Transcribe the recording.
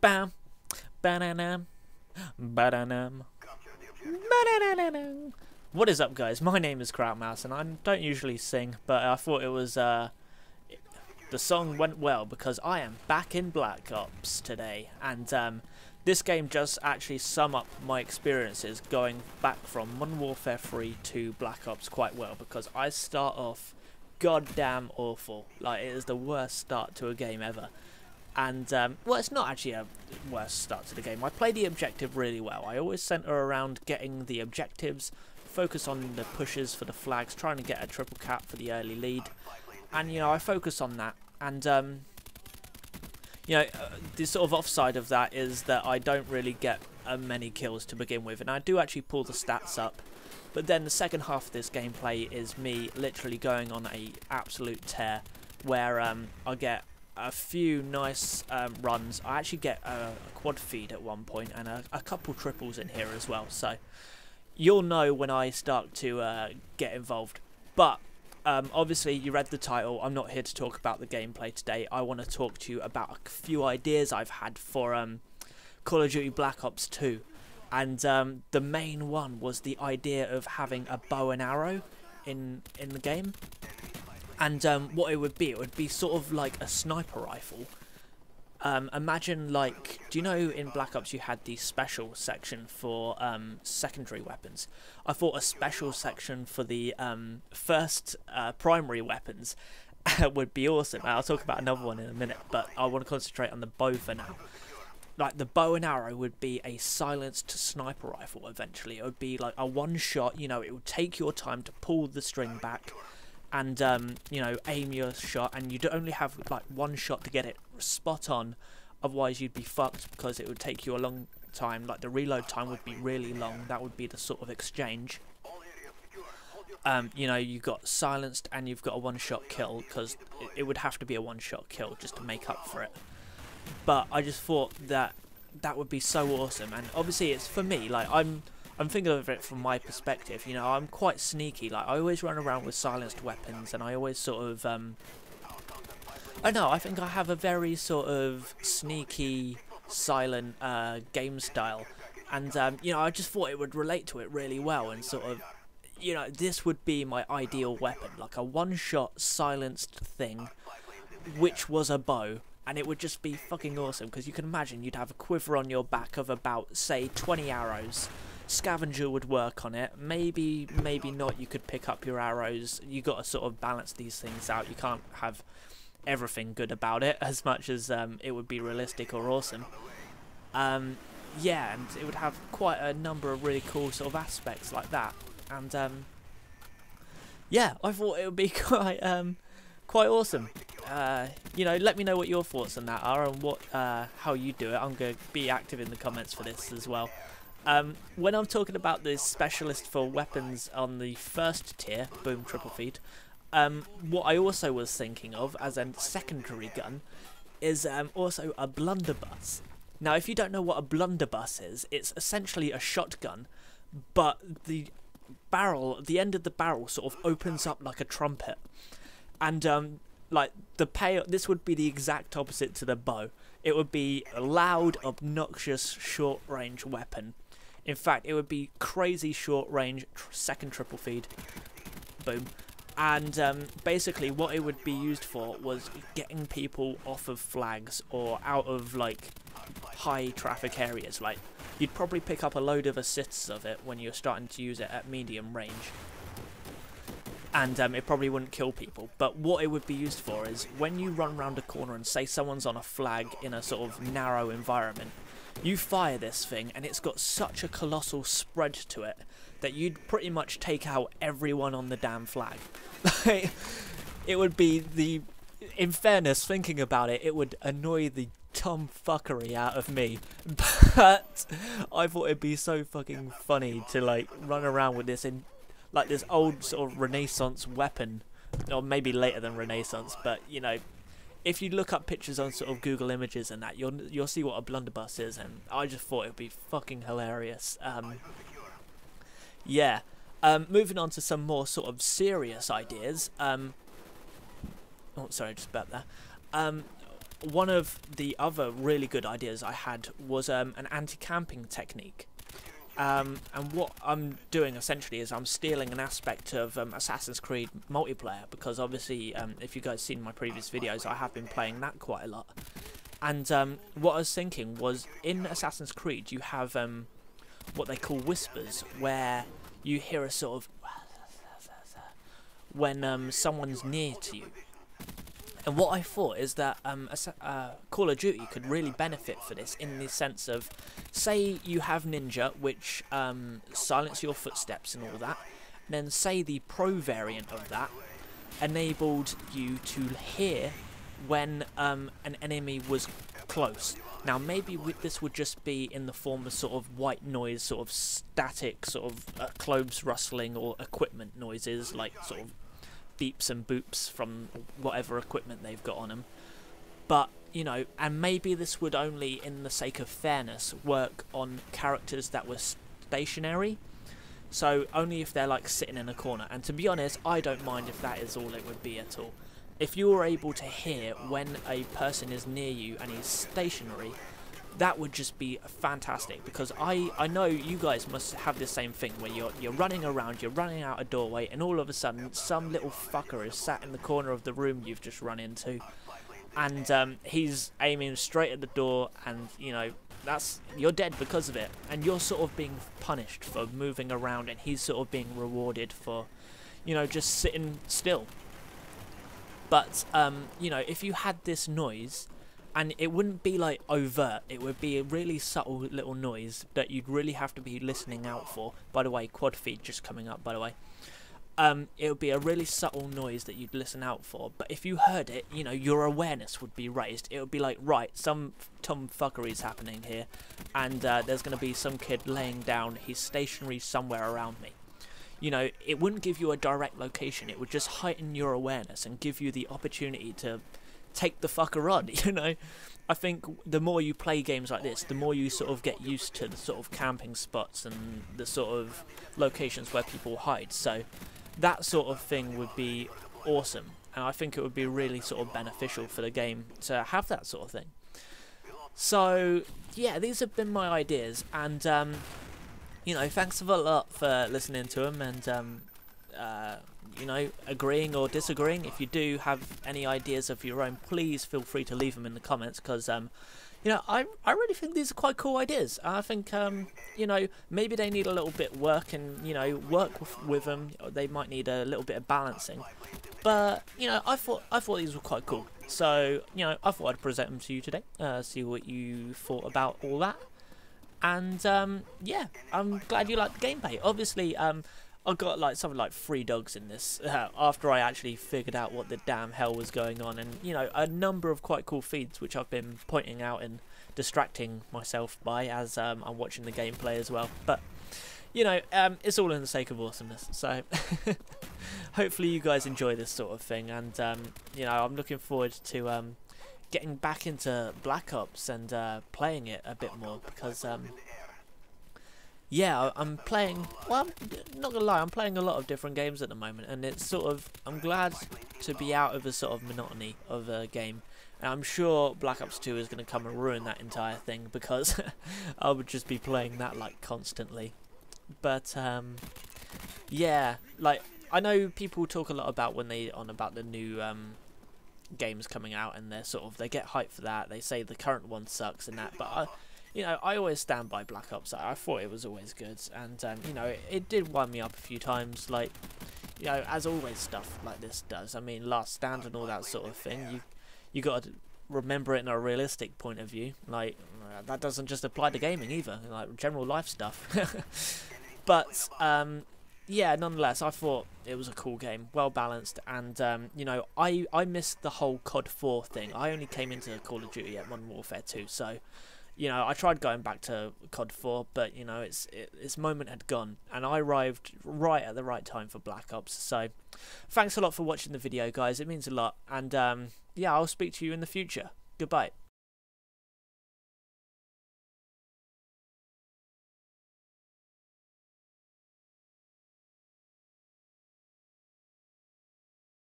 Bam, bananam, bananam, bananam. What is up, guys? My name is Krautmouse, and I don't usually sing, but I thought it was the song went well because I am back in Black Ops today, and this game just actually sum up my experiences going back from Modern Warfare 3 to Black Ops quite well, because I start off goddamn awful. Like, it is the worst start to a game ever. And, well, it's not actually a worst start to the game. I play the objective really well. I always centre around getting the objectives, focus on the pushes for the flags, trying to get a triple cap for the early lead. And, you know, I focus on that. And, you know, the sort of offside of that is that I don't really get many kills to begin with. And I do actually pull the stats up. But then the second half of this gameplay is me literally going on a absolute tear, where I get a few nice runs. I actually get a quad feed at one point and a couple triples in here as well, so you'll know when I start to get involved. But obviously you read the title, I'm not here to talk about the gameplay today. I want to talk to you about a few ideas I've had for Call of Duty Black Ops 2, and the main one was the idea of having a bow and arrow in the game. And what it would be sort of like a sniper rifle. Imagine, like, do you know in Black Ops you had the special section for secondary weapons? I thought a special section for the first primary weapons would be awesome. I'll talk about another one in a minute, but I want to concentrate on the bow for now. Like, the bow and arrow would be a silenced sniper rifle eventually. It would be like a one shot, you know, it would take your time to pull the string back and you know, aim your shot, and you'd only have like one shot to get it spot on, otherwise you'd be fucked because it would take you a long time. Like, the reload time would be really long. That would be the sort of exchange. You know, you've got silenced and you've got a one-shot kill, because it would have to be a one-shot kill just to make up for it. But I just thought that that would be so awesome, and obviously it's for me, like, I'm thinking of it from my perspective. You know, I'm quite sneaky. Like, I always run around with silenced weapons, and I always sort of, I don't know, I think I have a very sort of sneaky, silent game style. And, you know, I just thought it would relate to it really well, and sort of, you know, this would be my ideal weapon. Like a one-shot silenced thing, which was a bow. And it would just be fucking awesome, because you can imagine you'd have a quiver on your back of about, say, 20 arrows. Scavenger would work on it. Maybe not. You could pick up your arrows. You got to sort of balance these things out. You can't have everything good about it as much as it would be realistic or awesome. Yeah, and it would have quite a number of really cool sort of aspects like that. And yeah, I thought it would be quite awesome. You know, let me know what your thoughts on that are, and what how you do it. I'm going to be active in the comments for this as well. When I'm talking about the specialist for weapons on the first tier, boom, triple feed, what I also was thinking of as a secondary gun is also a blunderbuss. Now, if you don't know what a blunderbuss is, it's essentially a shotgun, but the end of the barrel sort of opens up like a trumpet. And like, this would be the exact opposite to the bow. It would be a loud, obnoxious, short-range weapon. In fact, it would be crazy short-range, second triple feed. Boom. And basically what it would be used for was getting people off of flags or out of, like, high-traffic areas. Like, you'd probably pick up a load of assists of it when you're starting to use it at medium range. And it probably wouldn't kill people. But what it would be used for is when you run around a corner and say someone's on a flag in a sort of narrow environment, you fire this thing and it's got such a colossal spread to it that you'd pretty much take out everyone on the damn flag. It would be in fairness, thinking about it, it would annoy the tomfuckery out of me. But I thought it'd be so fucking funny to, like, run around with this in, like, this old sort of Renaissance weapon, or maybe later than Renaissance, but, you know, if you look up pictures on sort of Google Images and that, you'll see what a blunderbuss is, and I just thought it would be fucking hilarious. Yeah. Moving on to some more sort of serious ideas. Oh, sorry, just about that. one of the other really good ideas I had was an anti-camping technique. And what I'm doing essentially is I'm stealing an aspect of Assassin's Creed multiplayer, because obviously if you guys seen my previous videos, I have been playing that quite a lot. And what I was thinking was, in Assassin's Creed you have what they call whispers, where you hear a sort of when someone's near to you. And what I thought is that Call of Duty could really benefit for this, in the sense of, say you have Ninja, which silence your footsteps and all that, and then say the pro variant of that enabled you to hear when an enemy was close. Now maybe this would just be in the form of sort of white noise, sort of static, sort of clothes rustling, or equipment noises, like sort of beeps and boops from whatever equipment they've got on them. But, you know, and maybe this would only, in the sake of fairness, work on characters that were stationary. So only if they're like sitting in a corner. And to be honest, I don't mind if that is all it would be at all. If you were able to hear when a person is near you and he's stationary, that would just be fantastic, because I know you guys must have the same thing, where you're running around, you're running out a doorway, and all of a sudden some little fucker is sat in the corner of the room you've just run into, and he's aiming straight at the door, and you know, you're dead because of it, and you're sort of being punished for moving around, and he's sort of being rewarded for, you know, just sitting still. But you know, if you had this noise, and it wouldn't be like overt, it would be a really subtle little noise that you'd really have to be listening out for. By the way, quad feed just coming up, by the way. It would be a really subtle noise that you'd listen out for, but if you heard it, you know, your awareness would be raised. It would be like, right, some tomfuckery's happening here, and there's going to be some kid laying down, he's stationary somewhere around me. You know, it wouldn't give you a direct location, it would just heighten your awareness and give you the opportunity to take the fucker on, you know. I think the more you play games like this, the more you sort of get used to the sort of camping spots and the sort of locations where people hide. So that sort of thing would be awesome, and I think it would be really sort of beneficial for the game to have that sort of thing. So yeah, these have been my ideas, and you know, thanks a lot for listening to them, and you know, agreeing or disagreeing. If you do have any ideas of your own, please feel free to leave them in the comments, because you know, I really think these are quite cool ideas. I think you know, maybe they need a little bit work, and you know, work with them. They might need a little bit of balancing, but you know, I thought these were quite cool. So you know, I thought I'd present them to you today. See what you thought about all that, and yeah, I'm glad you liked the gameplay. Obviously, I got like something like 3 dogs in this after I actually figured out what the damn hell was going on, and you know, a number of quite cool feeds which I've been pointing out and distracting myself by as I'm watching the gameplay as well. But you know, it's all in the sake of awesomeness. So hopefully you guys enjoy this sort of thing, and you know, I'm looking forward to getting back into Black Ops and playing it a bit more, because yeah, I'm playing, well, I'm not gonna lie, I'm playing a lot of different games at the moment, and it's sort of, I'm glad to be out of the sort of monotony of a game. And I'm sure Black Ops 2 is going to come and ruin that entire thing, because I would just be playing that like constantly. But yeah, like, I know people talk a lot about when they about the new games coming out, and they get hyped for that. They say the current one sucks and that, but you know, I always stand by Black Ops. I thought it was always good, and you know, it did wind me up a few times, like, you know, as always stuff like this does. I mean, Last Stand and all that sort of thing, you got to remember it in a realistic point of view. Like, that doesn't just apply to gaming either, like general life stuff. But yeah, nonetheless, I thought it was a cool game, well balanced, and you know, I missed the whole COD 4 thing. I only came into Call of Duty at Modern Warfare 2, so you know, I tried going back to COD 4, but you know, its moment had gone, and I arrived right at the right time for Black Ops. So thanks a lot for watching the video, guys. It means a lot, and yeah, I'll speak to you in the future. Goodbye.